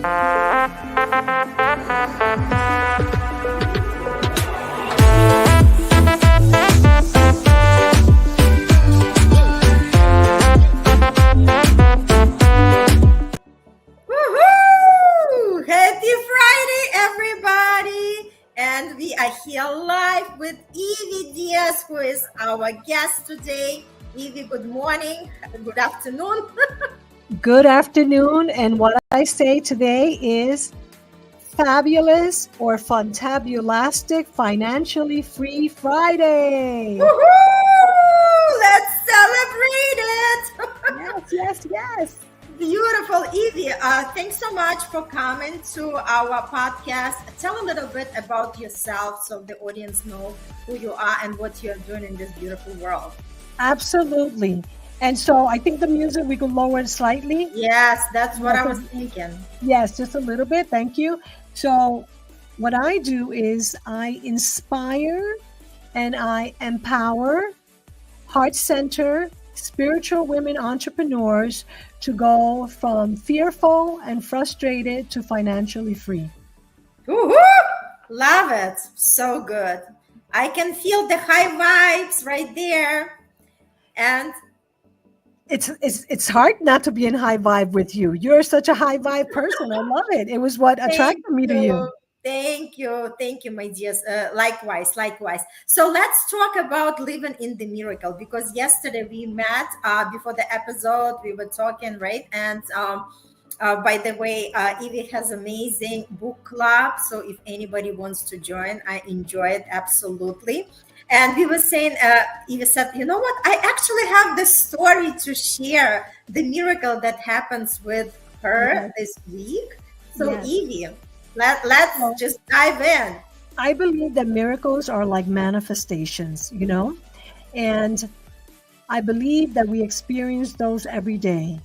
Woohoo! Happy Friday, everybody! And we are here live with Evie Diaz, who is our guest today. Evie, good morning, good afternoon. Good afternoon. And what I say today is fabulous or fantabulastic financially free Friday. Woohoo! Let's celebrate it! Yes. Beautiful, Evie. Thanks so much for coming to our podcast. Tell a little bit about yourself so the audience know who you are and what you're doing in this beautiful world. Absolutely. And so I think the music, we can lower it slightly. Yes, that's what I was thinking. Yes, just a little bit. Thank you. So what I do is I inspire and I empower heart-centered spiritual women entrepreneurs to go from fearful and frustrated to financially free. Woohoo! Love it. So good. I can feel the high vibes right there. And it's hard not to be in high vibe with you. You're such a high vibe person. I love it. It was what attracted me to you. Thank you, my dears. Likewise. So let's talk about living in the miracle, because yesterday we met before the episode. We were talking, right? And by the way, Evie has amazing book club. So if anybody wants to join, I enjoy it absolutely. And we were saying, Evie said, you know what? I actually have the story to share, the miracle that happens with her this week. So Evie, let's just dive in. I believe that miracles are like manifestations, and I believe that we experience those every day.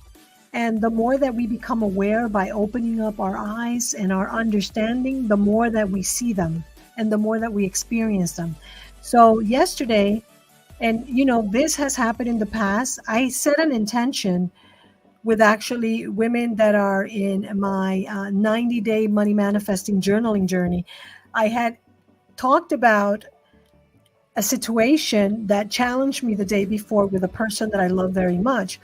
And the more that we become aware by opening up our eyes and our understanding, the more that we see them and the more that we experience them. So yesterday, and this has happened in the past, I set an intention with actually women that are in my 90-day money manifesting journaling journey. I had talked about a situation that challenged me the day before with a person that I love very much.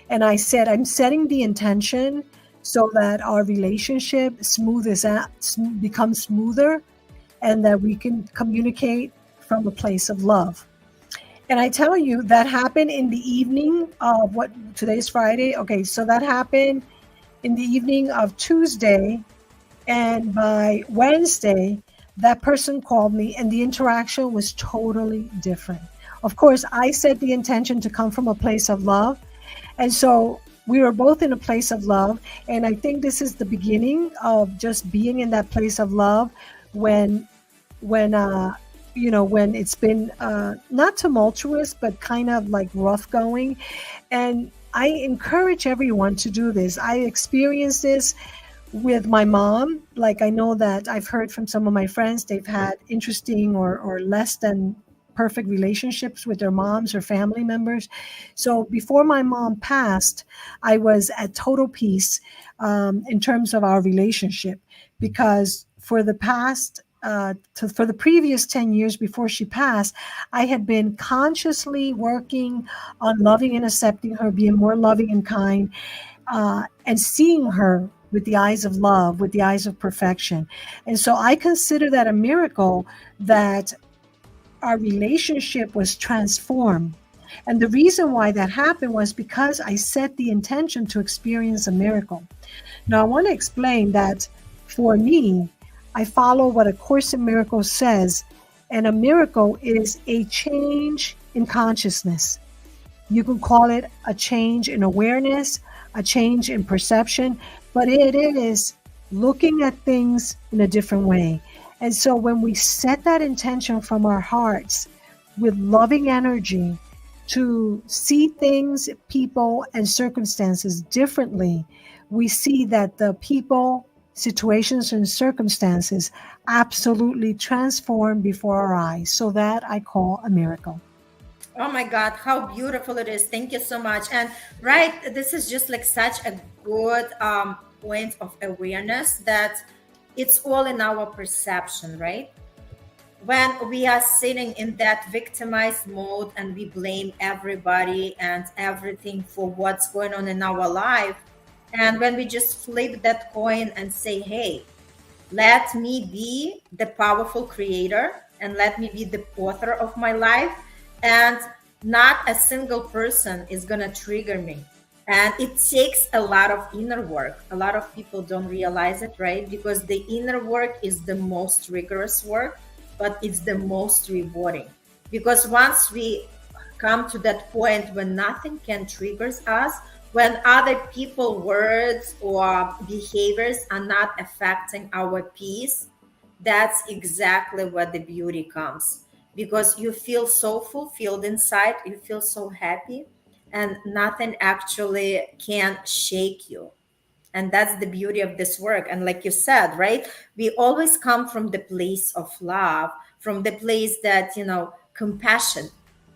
And I said, I'm setting the intention so that our relationship becomes smoother and that we can communicate from a place of love. And I tell you, that happened in the evening of today's Friday. Okay, so that happened in the evening of Tuesday. And by Wednesday, that person called me and the interaction was totally different. Of course, I set the intention to come from a place of love. And so we were both in a place of love. And I think this is the beginning of just being in that place of love when it's been not tumultuous, but kind of like rough going. And I encourage everyone to do this. I experienced this with my mom. Like, I know that I've heard from some of my friends, they've had interesting or less than perfect relationships with their moms or family members. So before my mom passed, I was at total peace in terms of our relationship, because for the previous 10 years before she passed, I had been consciously working on loving and accepting her, being more loving and kind, and seeing her with the eyes of love, with the eyes of perfection. And so I consider that a miracle that our relationship was transformed. And the reason why that happened was because I set the intention to experience a miracle. Now, I want to explain that for me, I follow what A Course in Miracles says, and a miracle is a change in consciousness. You can call it a change in awareness, a change in perception, but it is looking at things in a different way. And so when we set that intention from our hearts with loving energy to see things, people, and circumstances differently, we see that the people, situations, and circumstances absolutely transform before our eyes. So that I call a miracle. Oh my God, how beautiful it is. Thank you so much. And right, this is just like such a good point of awareness that it's all in our perception, right? When we are sitting in that victimized mode and we blame everybody and everything for what's going on in our life, and when we just flip that coin and say, hey, let me be the powerful creator and let me be the author of my life, and not a single person is going to trigger me. And it takes a lot of inner work. A lot of people don't realize it, right? Because the inner work is the most rigorous work, but it's the most rewarding. Because once we come to that point when nothing can trigger us, when other people words or behaviors are not affecting our peace, that's exactly where the beauty comes, because you feel so fulfilled inside, you feel so happy, and nothing actually can shake you. And that's the beauty of this work. And like you said, right, we always come from the place of love, from the place that, compassion,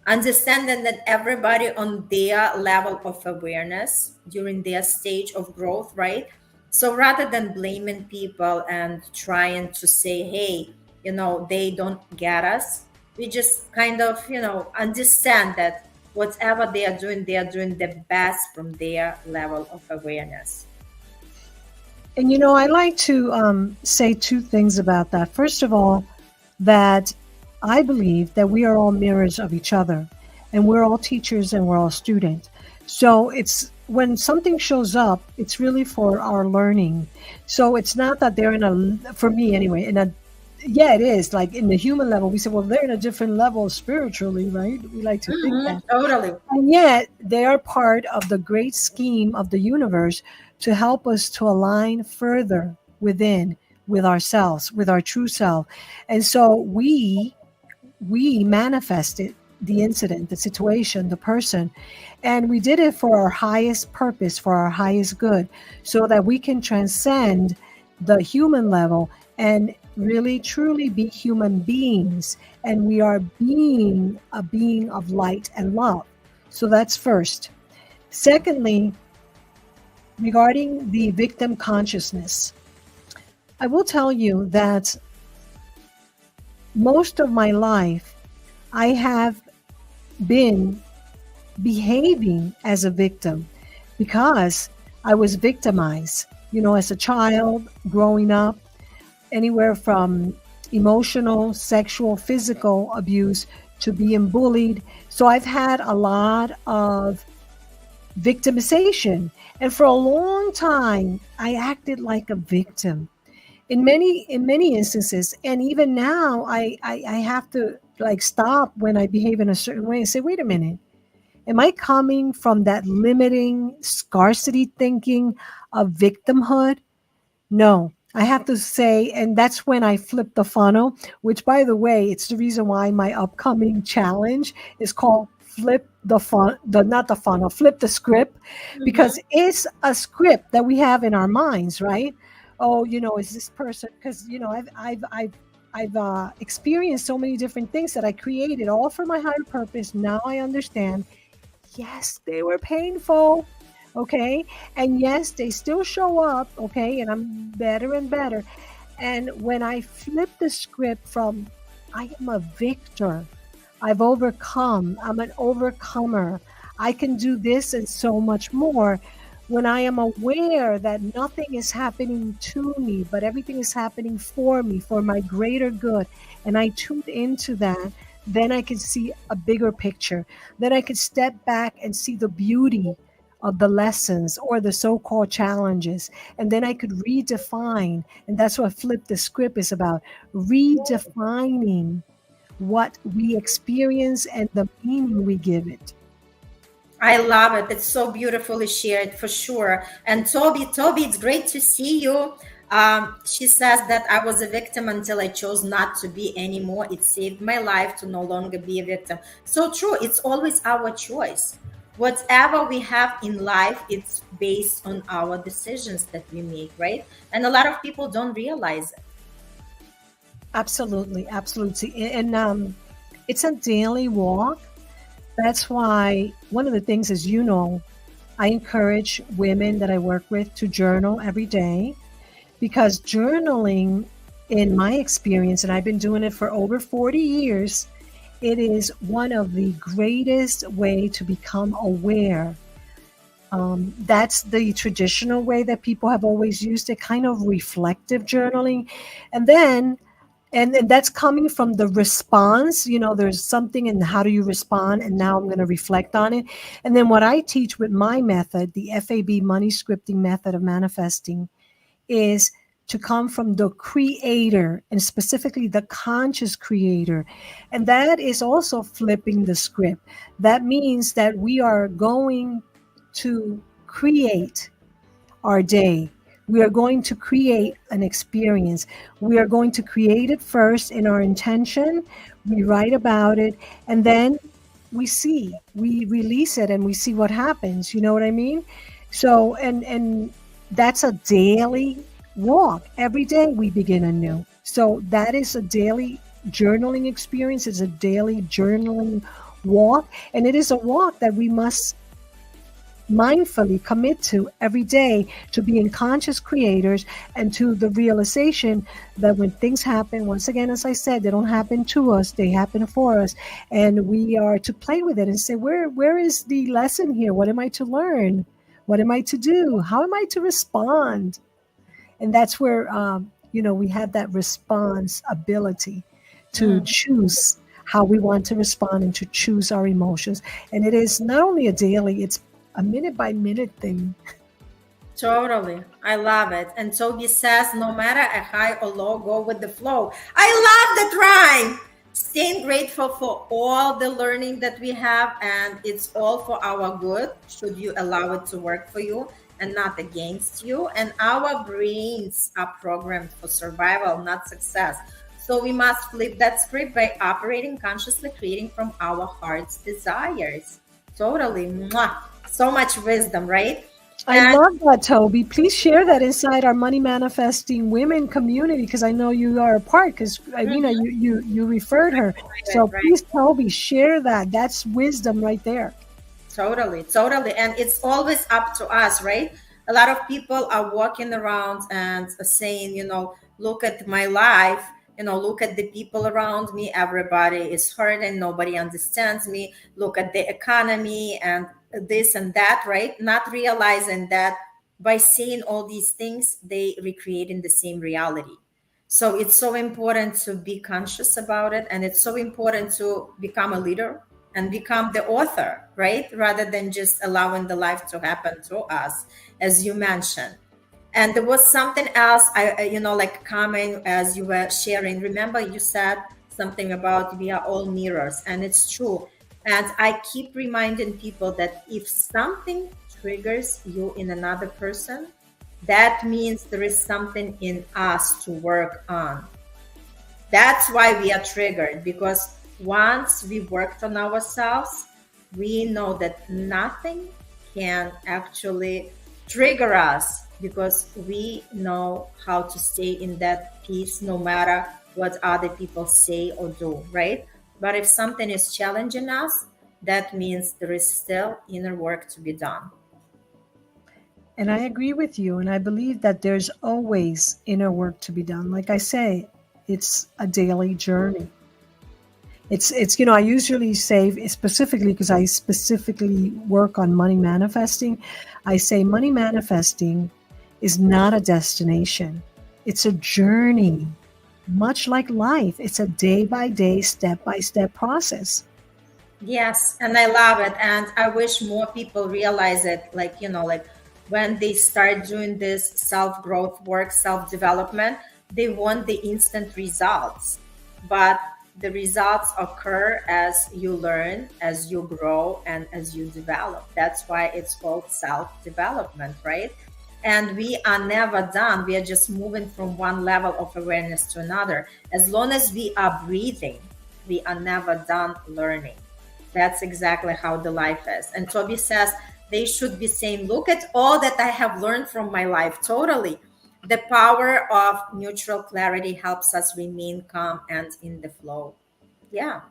understanding that everybody on their level of awareness during their stage of growth, right? So rather than blaming people and trying to say, hey, they don't get us, we just kind of, understand that whatever they are doing the best from their level of awareness. And I like to say two things about that. First of all, that I believe that we are all mirrors of each other, and we're all teachers and we're all students. So it's when something shows up, it's really for our learning. So it's not that they're for me anyway, yeah, it is like in the human level. We say, well, they're in a different level spiritually, right? We like to think that. Totally. And yet they are part of the great scheme of the universe to help us to align further within with ourselves, with our true self. And so we manifested the incident, the situation, the person, and we did it for our highest purpose, for our highest good, so that we can transcend the human level and really truly be human beings. And we are being a being of light and love. So that's first. Secondly, regarding the victim consciousness, I will tell you that most of my life, I have been behaving as a victim because I was victimized, as a child growing up, anywhere from emotional, sexual, physical abuse to being bullied. So I've had a lot of victimization. And for a long time, I acted like a victim in many instances. And even now, I have to stop when I behave in a certain way and say, wait a minute, am I coming from that limiting scarcity thinking of victimhood? No, I have to say, and that's when I flip the funnel, which, by the way, it's the reason why my upcoming challenge is called flip the fun, not the funnel, flip the script, because it's a script that we have in our minds, right? Oh, is this person? Because I've experienced so many different things that I created, all for my higher purpose. Now I understand. Yes, they were painful. Okay. And yes, they still show up. Okay. And I'm better and better. And when I flip the script from I am a victor, I've overcome, I'm an overcomer, I can do this and so much more. When I am aware that nothing is happening to me, but everything is happening for me, for my greater good, and I tune into that, then I can see a bigger picture. Then I can step back and see the beauty of the lessons or the so-called challenges. And then I could redefine, and that's what Flip the Script is about, redefining what we experience and the meaning we give it. I love it. It's so beautifully shared, for sure. And Toby, it's great to see you. She says that I was a victim until I chose not to be anymore. It saved my life to no longer be a victim. So true. It's always our choice. Whatever we have in life, it's based on our decisions that we make, right? And a lot of people don't realize it. Absolutely. And it's a daily walk. That's why one of the things is, I encourage women that I work with to journal every day because journaling, in my experience, and I've been doing it for over 40 years, it is one of the greatest way to become aware. That's the traditional way that people have always used it, kind of reflective journaling. And then, and that's coming from the response, there's something in how do you respond, and now I'm going to reflect on it. And then what I teach with my method, the F.A.B money scripting method of manifesting, is to come from the creator, and specifically the conscious creator. And that is also flipping the script. That means that we are going to create our day. We are going to create an experience. We are going to create it first in our intention. We write about it, and then we release it, and we see what happens. You know what I mean? So, and that's a daily walk. Every day we begin anew. So that is a daily journaling experience. It's a daily journaling walk, and it is a walk that we must mindfully commit to every day, to being conscious creators, and to the realization that when things happen, once again, as I said, they don't happen to us, they happen for us. And we are to play with it and say, where is the lesson here? What am I to learn? What am I to do? How am I to respond? And that's where, we have that response ability to Mm, choose how we want to respond and to choose our emotions. And it is not only a daily, it's a minute by minute thing. totally. I love it. And Toby says, no matter a high or low, go with the flow. I love that rhyme. Staying grateful for all the learning that we have, and it's all for our good, should you allow it to work for you and not against you. And our brains are programmed for survival, not success. So we must flip that script by operating consciously, creating from our heart's desires. Totally. Mwah. So much wisdom, right? I And love that, Toby. Please share that inside our Money Manifesting Women community, because I know you are a part, because you referred her. So right. please, Toby, share that. That's wisdom right there. Totally, totally. And it's always up to us, right? A lot of people are walking around and saying, look at my life, look at the people around me. Everybody is hurting. Nobody understands me. Look at the economy and this and that, right? Not realizing that by saying all these things, they recreate in the same reality. So it's so important to be conscious about it. And it's so important to become a leader and become the author, right? Rather than just allowing the life to happen to us, as you mentioned. And there was something else, like comment as you were sharing. Remember, you said something about we are all mirrors, and it's true. And I keep reminding people that if something triggers you in another person, that means there is something in us to work on. That's why we are triggered, because once we worked on ourselves, we know that nothing can actually trigger us, because we know how to stay in that peace no matter what other people say or do, right? But if something is challenging us, that means there is still inner work to be done. And I agree with you. And I believe that there's always inner work to be done. Like I say, it's a daily journey. I usually say, specifically because I specifically work on money manifesting, I say money manifesting is not a destination. It's a journey, much like life. It's a day by day, step by step process. Yes, and I love it. And I wish more people realize it. Like when they start doing this self growth work, self development, they want the instant results. But the results occur as you learn, as you grow, and as you develop. That's why it's called self development, right? And we are never done. We are just moving from one level of awareness to another. As long as we are breathing, we are never done learning. That's exactly how the life is. And Toby says they should be saying, look at all that I have learned from my life. Totally. The power of neutral clarity helps us remain calm and in the flow. Yeah.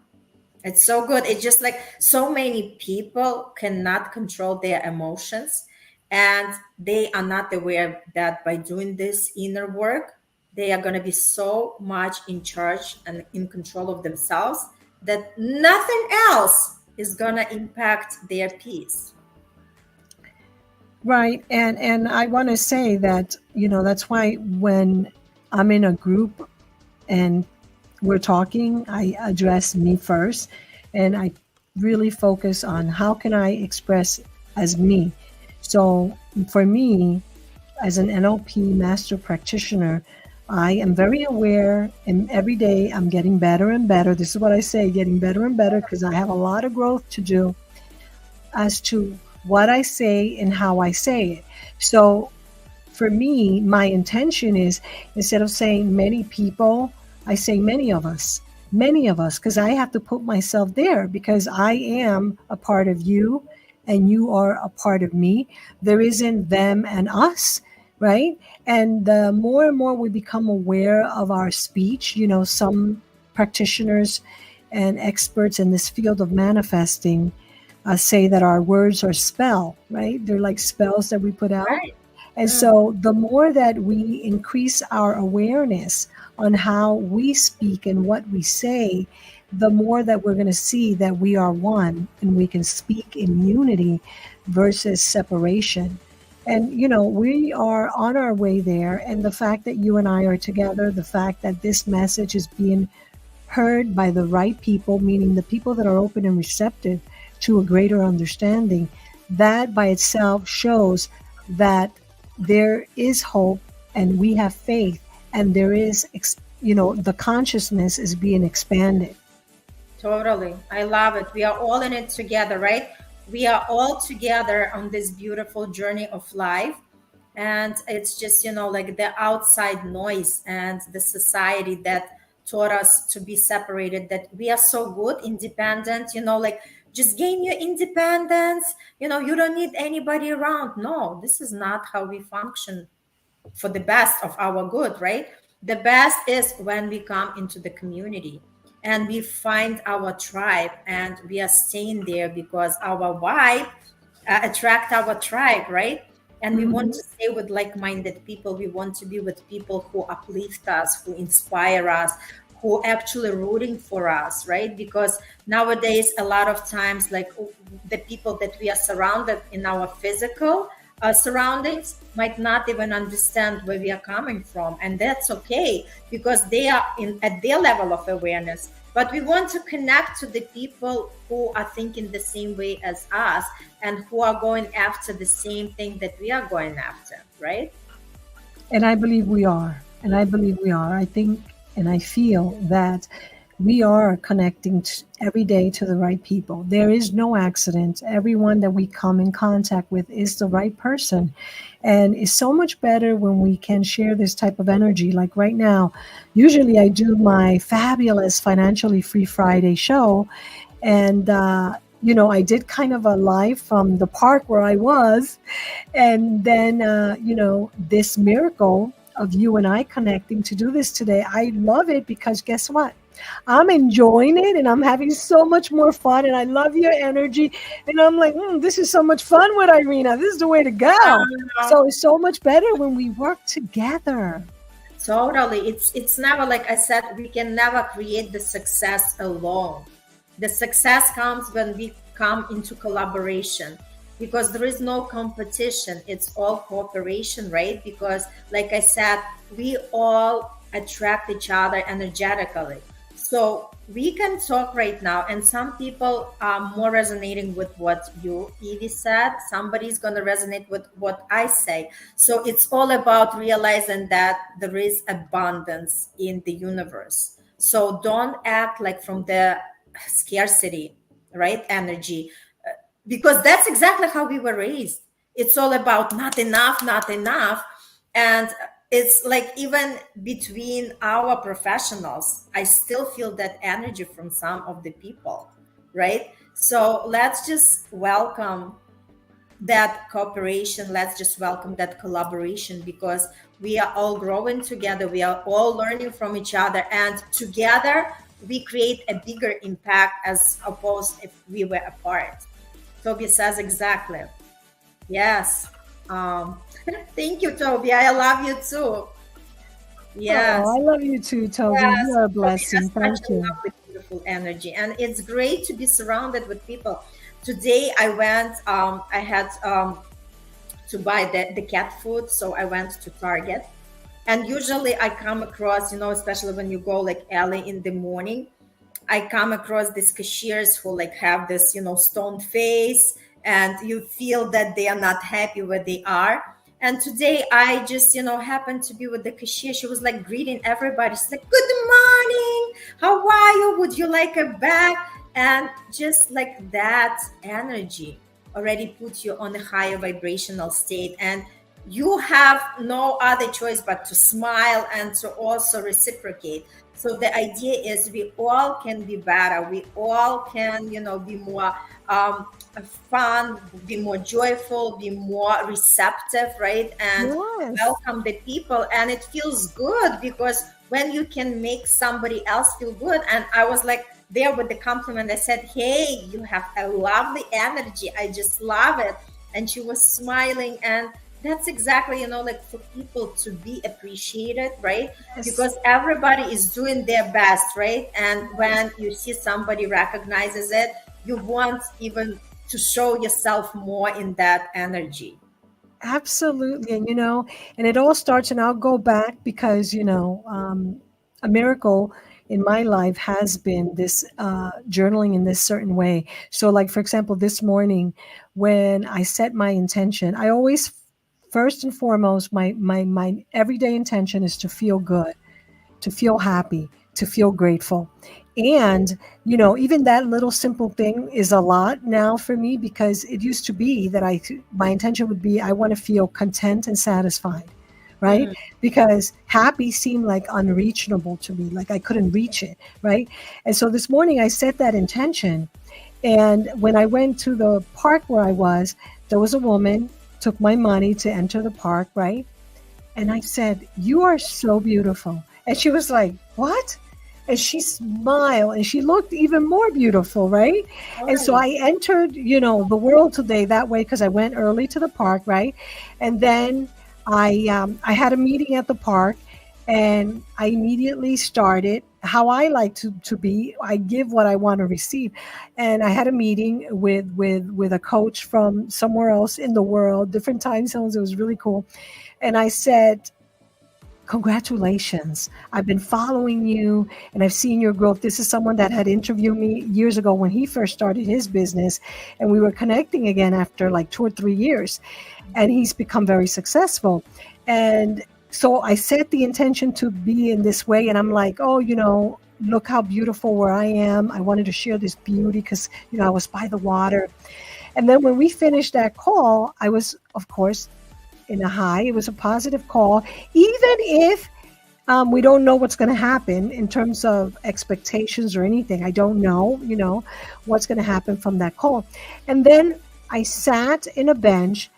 It's so good. It's just like so many people cannot control their emotions, and they are not aware that by doing this inner work, they are going to be so much in charge and in control of themselves that nothing else is going to impact their peace. Right. And I want to say that, that's why when I'm in a group and we're talking, I address me first, and I really focus on how can I express as me. So for me, as an NLP master practitioner, I am very aware, and every day I'm getting better and better. This is what I say, getting better and better, because I have a lot of growth to do as to what I say and how I say it. So for me, my intention is, instead of saying many people, I say many of us, because I have to put myself there, because I am a part of you and you are a part of me. There isn't them and us, right? And the more and more we become aware of our speech, some practitioners and experts in this field of manifesting say that our words are spell, right? They're like spells that we put out. Right. And so the more that we increase our awareness on how we speak and what we say, the more that we're going to see that we are one and we can speak in unity versus separation. And, we are on our way there. And the fact that you and I are together, the fact that this message is being heard by the right people, meaning the people that are open and receptive to a greater understanding, that by itself shows that there is hope and we have faith, and there is, the consciousness is being expanded. Totally. I love it. We are all in it together, right? We are all together on this beautiful journey of life. And it's just, like the outside noise and the society that taught us to be separated, that we are so good, independent, like just gain your independence, you don't need anybody around. No, this is not how we function for the best of our good, right? The best is when we come into the community and we find our tribe, and we are staying there because our vibe attract our tribe, right? And we want to stay with like-minded people. We want to be with people who uplift us, who inspire us, who actually rooting for us, right? Because nowadays a lot of times, like, the people that we are surrounded in our physical surroundings might not even understand where we are coming from, and that's okay, because they are in at their level of awareness. But we want to connect to the people who are thinking the same way as us, and who are going after the same thing that we are going after, right? And I believe we are. And I believe we are. I think and I feel that we are connecting every day to the right people. There is no accident. Everyone that we come in contact with is the right person. And it's so much better when we can share this type of energy. Like right now, usually I do my fabulous Financially Free Friday show. And, I did kind of a live from the park where I was. And then, this miracle of you and I connecting to do this today, I love it, because guess what? I'm enjoying it and I'm having so much more fun, and I love your energy. And I'm like, this is so much fun with Irina. This is the way to go. So it's so much better when we work together. Totally. It's never, like I said, we can never create the success alone. The success comes when we come into collaboration, because there is no competition. It's all cooperation, right? Because like I said, we all attract each other energetically. So we can talk right now, and some people are more resonating with what you, Evie, said. Somebody's going to resonate with what I say. So it's all about realizing that there is abundance in the universe. So don't act like from the scarcity, right? Energy, because that's exactly how we were raised. It's all about not enough, not enough. And it's like, even between our professionals, I still feel that energy from some of the people, right? So let's just welcome that cooperation. Let's just welcome that collaboration, because we are all growing together. We are all learning from each other, and together we create a bigger impact as opposed if we were apart. Toby says exactly. Yes. Um, thank you, Toby. I love you too. Oh, Yes. I love you too, Toby. You Yes. are a Toby has blessing. such Thank a you. lovely, beautiful energy. And it's great to be surrounded with people. Today I went, I had to buy the cat food. So I went to Target. And usually I come across, especially when you go like early in the morning, I come across these cashiers who like have this, stone face, and you feel that they are not happy where they are. And today I just, happened to be with the cashier. She was like greeting everybody. She's like, "Good morning. How are you? Would you like a bag?" And just like that energy already puts you on a higher vibrational state. And you have no other choice but to smile and to also reciprocate. So the idea is we all can be better. We all can, be more fun, be more joyful, be more receptive, right? And Yes. welcome the people. And it feels good because when you can make somebody else feel good. And I was like there with the compliment. I said, "Hey, you have a lovely energy. I just love it." And she was smiling. And that's exactly, like for people to be appreciated, right? Yes. Because everybody is doing their best, right? And when you see somebody recognizes it, you want even to show yourself more in that energy. Absolutely. And, and it all starts, and I'll go back because, a miracle in my life has been this journaling in this certain way. So, like, for example, this morning when I set my intention, I always, first and foremost, my everyday intention is to feel good, to feel happy, to feel grateful. And, even that little simple thing is a lot now for me because it used to be that my intention would be, I want to feel content and satisfied, right? Mhm. Because happy seemed like unreachable to me, like I couldn't reach it, right? And so this morning I set that intention. And when I went to the park where I was, there was a woman, took my money to enter the park, right? And I said, "You are so beautiful." And she was like, "What?" And she smiled and she looked even more beautiful, right? And so Totally. I entered, the world today that way because I went early to the park, right? And then I had a meeting at the park, and I immediately started how I like to be. I give what I want to receive. And I had a meeting with a coach from somewhere else in the world, different time zones. It was really cool. And I said, "Congratulations. I've been following you and I've seen your growth." This is someone that had interviewed me years ago when he first started his business. And we were connecting again after like 2 or 3 years. And he's become very successful. And so I set the intention to be in this way. And I'm like, "Oh, look how beautiful where I am. I wanted to share this beauty because, I was by the water." And then when we finished that call, I was, of course, in a high. It was a positive call, even if we don't know what's going to happen in terms of expectations or anything. I don't know, what's going to happen from that call. And then I sat in a bench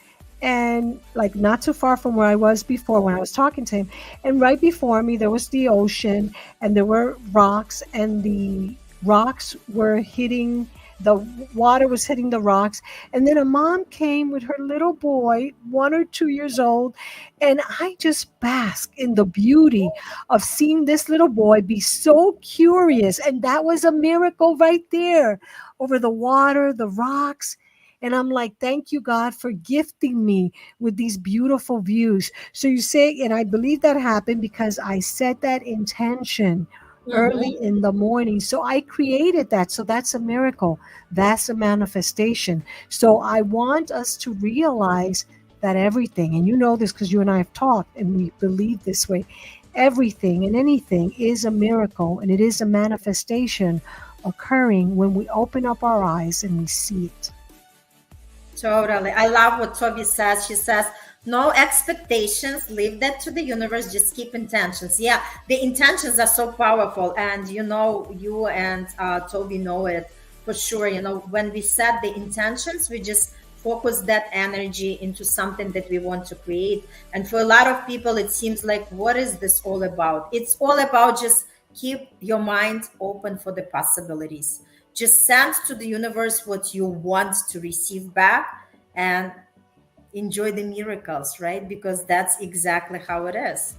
and like not too far from where I was before when I was talking to him. And right before me, there was the ocean and there were rocks, and the rocks were hitting the water was hitting the rocks. And then a mom came with her little boy, 1 or 2 years old. And I just basked in the beauty of seeing this little boy be so curious. And that was a miracle right there over the water, the rocks. And I'm like, "Thank you, God, for gifting me with these beautiful views." So you say, and I believe that happened because I set that intention early Mhm. in the morning. So I created that. So that's a miracle. That's a manifestation. So I want us to realize that everything, and you know this because you and I have talked and we believe this way, everything and anything is a miracle, and it is a manifestation occurring when we open up our eyes and we see it. Totally. I love what Toby says. She says, "No expectations, leave that to the universe, just keep intentions." Yeah, the intentions are so powerful. And, you and Toby know it for sure. When we set the intentions, we just focus that energy into something that we want to create. And for a lot of people, it seems like, what is this all about? It's all about just keep your mind open for the possibilities. Just send to the universe what you want to receive back, and enjoy the miracles, right? Because that's exactly how it is.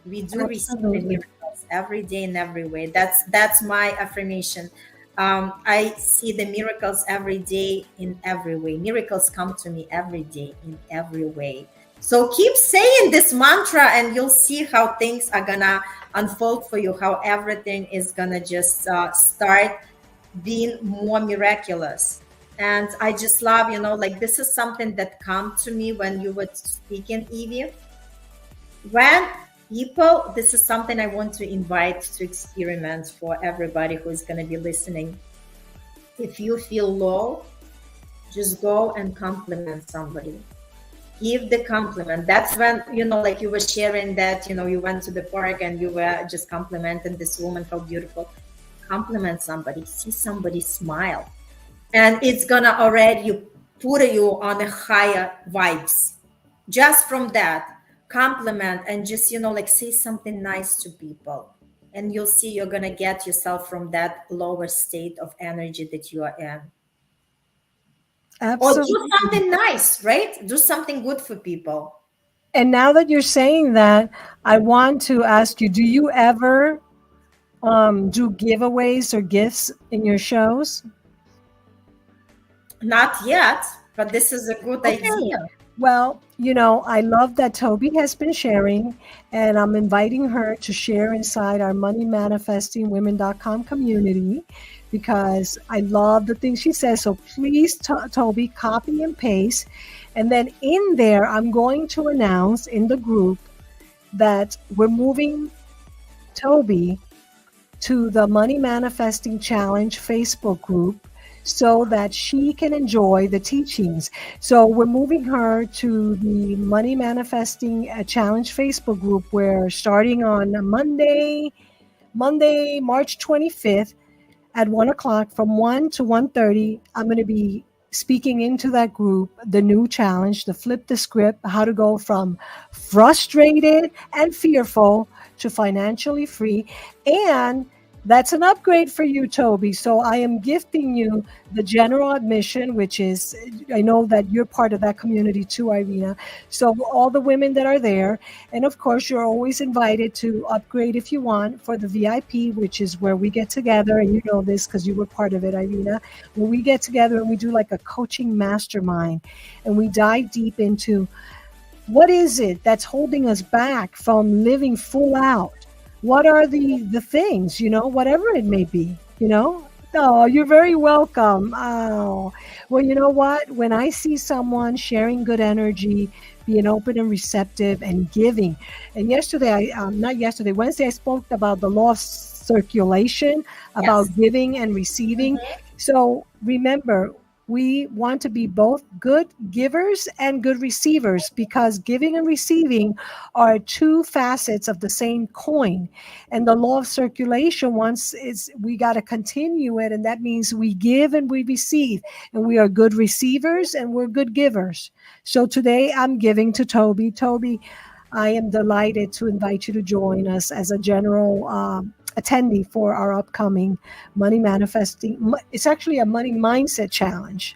We do receive the Absolutely. miracles every day in every way. That's my affirmation. I see the miracles every day in every way. Miracles come to me every day in every way. So keep saying this mantra, and you'll see how things are gonna unfold for you. How everything is gonna just start being more miraculous. And I just love, like this is something that come to me when you were speaking, Evie. When people, this is something I want to invite to experiment for everybody who is going to be listening. If you feel low, just go and compliment somebody. Give the compliment. That's when, like you were sharing that, you went to the park and you were just complimenting this woman, how beautiful. Compliment somebody, see somebody smile. And it's gonna already put you on a higher vibes. Just from that, compliment and just, like say something nice to people. And you'll see you're gonna get yourself from that lower state of energy that you are in. Or do Absolutely. something nice, right? Do something good for people. And now that you're saying that, I want to ask you, do you ever do giveaways or gifts in your shows? Not yet, but this is a good Okay. idea. Well, I love that Toby has been sharing, and I'm inviting her to share inside our moneymanifestingwomen.com community because I love the things she says. So please, Toby, copy and paste. And then in there, I'm going to announce in the group that we're moving Toby to the Money Manifesting Challenge Facebook group so that she can enjoy the teachings. So we're moving her to the Money Manifesting Challenge Facebook group. We're starting on Monday, March 25th at 1 o'clock from 1 to 1:30. I'm going to be speaking into that group the new challenge, the flip the script, how to go from frustrated and fearful to financially free. And that's an upgrade for you, Toby. So I am gifting you the general admission, which is, I know that you're part of that community too, Irina. So all the women that are there, and of course, you're always invited to upgrade if you want for the VIP, which is where we get together. And you know this because you were part of it, Irina. When we get together and we do like a coaching mastermind and we dive deep into what is it that's holding us back from living full out? What are the things, whatever it may be, Oh, you're very welcome. Oh, well, you know what? When I see someone sharing good energy, being open and receptive and giving, and Wednesday, I spoke about the law of circulation, about Yes. giving and receiving. So remember, we want to be both good givers and good receivers because giving and receiving are two facets of the same coin. And the law of circulation, once is we got to continue it, and that means we give and we receive, and we are good receivers and we're good givers. So today I'm giving to Toby. Toby, I am delighted to invite you to join us as a general attendee for our upcoming money manifesting. It's actually a money mindset challenge.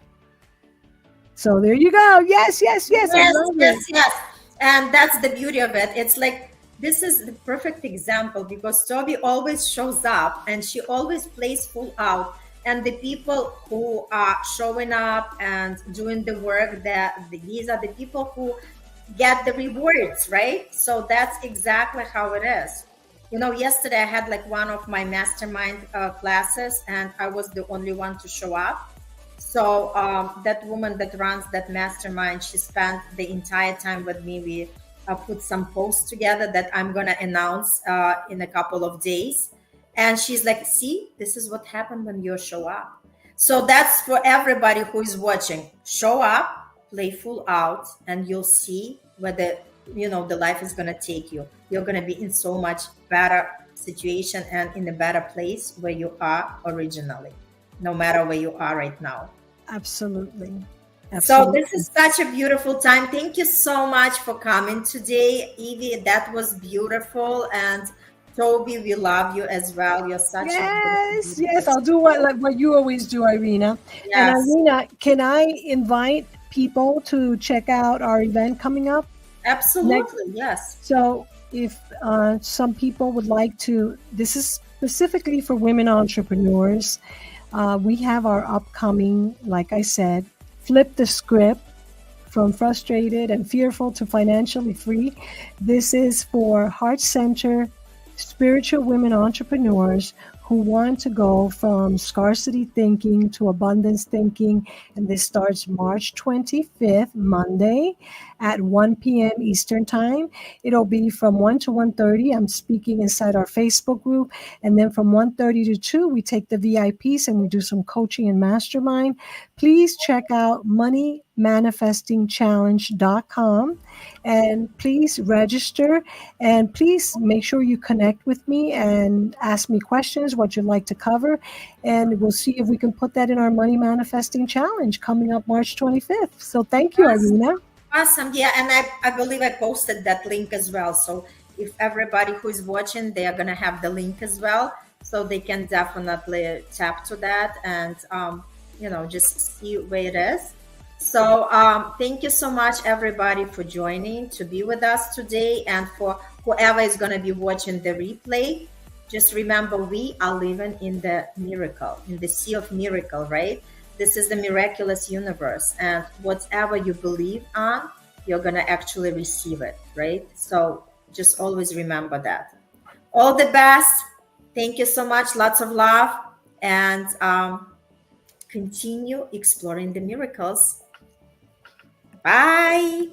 So there you go. Yes, yes, yes. I Yes, love yes, it. yes. And that's the beauty of it. It's like this is the perfect example because Toby always shows up and she always plays full out. And the people who are showing up and doing the work, these are the people who get the rewards, right? So that's exactly how it is. Yesterday I had like one of my mastermind classes, and I was the only one to show up. So that woman that runs that mastermind, she spent the entire time with me. We put some posts together that I'm gonna announce in a couple of days. And she's like, "See, this is what happened when you show up." So that's for everybody who is watching. Show up, play full out, and you'll see where the life is gonna take you. You're gonna be in so much better situation and in a better place where you are originally, no matter where you are right now. Absolutely. So this Absolutely. is such a beautiful time. Thank you so much for coming today, Evie. That was beautiful. And Toby, we love you as well. You're such a beautiful, Yes, beautiful yes, I'll do soul. what you always do, Irina. And Yes, Irina, can I invite people to check out our event coming up next? absolutely. Yes. So, if some people would like to, this is specifically for women entrepreneurs. We have our upcoming, like I said, flip the script from frustrated and fearful to financially free. This is for heart center, spiritual women entrepreneurs who want to go from scarcity thinking to abundance thinking. And this starts March 25th, Monday at 1 p.m. Eastern Time. It'll be from 1 to 1:30. I'm speaking inside our Facebook group. And then from 1:30 to 2, we take the VIPs and we do some coaching and mastermind. Please check out moneymanifestingchallenge.com and please register, and please make sure you connect with me and ask me questions, what you'd like to cover, and we'll see if we can put that in our money manifesting challenge coming up March 25th. So thank you, Awesome. Irina. Awesome. Yeah. And I believe I posted that link as well. So if everybody who's watching, they are going to have the link as well. So they can definitely tap to that and, just see where it is. So thank you so much, everybody, for joining to be with us today. And for whoever is going to be watching the replay, just remember we are living in the miracle, in the sea of miracle, right? This is the miraculous universe. And whatever you believe on, you're going to actually receive it, right? So just always remember that. All the best. Thank you so much. Lots of love. And continue exploring the miracles. Bye.